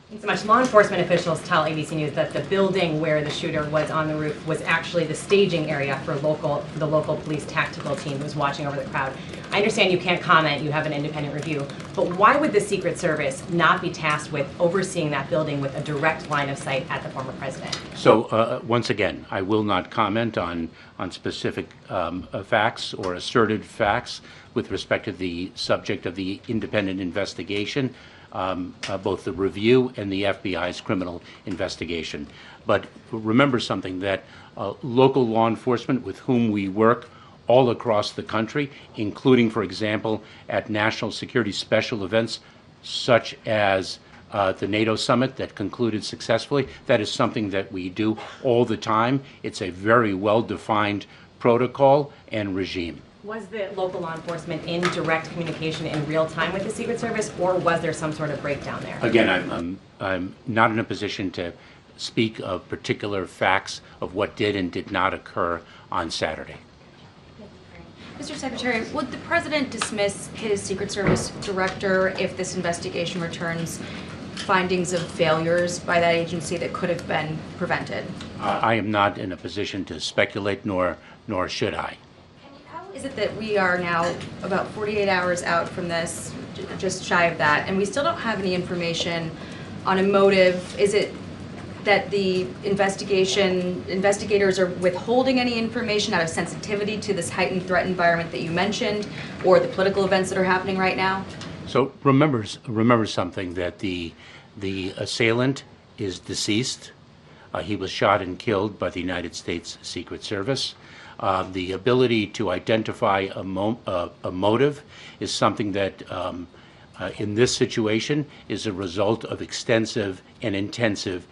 Thanks so much. Law enforcement officials tell ABC News that the building where the shooter was on the roof was actually the staging area for the local police tactical team who's watching over the crowd. I understand you can't comment, you have an independent review, but why would the Secret Service not be tasked with overseeing that building with a direct line of sight at the former president? So once again, I will not comment on specific facts or asserted facts with respect to the subject of the independent investigation. Both the review and the FBI's criminal investigation. But remember something, that local law enforcement with whom we work all across the country, including, for example, at national security special events such as the NATO summit that concluded successfully, that is something that we do all the time. It's a very well-defined protocol and regime. Was the local law enforcement in direct communication in real time with the Secret Service, or was there some sort of breakdown there? Again, I'm not in a position to speak of particular facts of what did and did not occur on Saturday. Mr. Secretary, would the president dismiss his Secret Service director if this investigation returns findings of failures by that agency that could have been prevented? I am not in a position to speculate, nor should I. Is it that we are now about 48 hours out from this, just shy of that, and we still don't have any information on a motive? Is it that the investigators are withholding any information out of sensitivity to this heightened threat environment that you mentioned, or the political events that are happening right now? So remember something, that the assailant is deceased. He was shot and killed by the United States Secret Service. The ability to identify a motive is something that, in this situation, is a result of extensive and intensive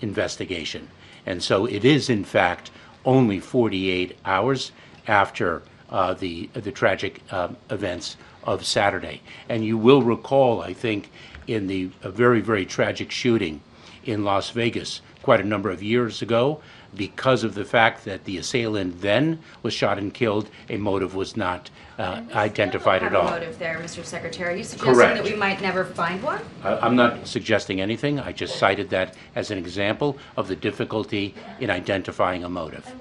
investigation. And so it is, in fact, only 48 hours after the tragic events of Saturday. And you will recall, I think, in the very, very tragic shooting in Las Vegas quite a number of years ago, because of the fact that the assailant then was shot and killed, a motive was not identified at all. A motive there, Mr. Secretary. Are you suggesting Correct. that we might never find one? I'm not suggesting anything. I just cited that as an example of the difficulty in identifying a motive.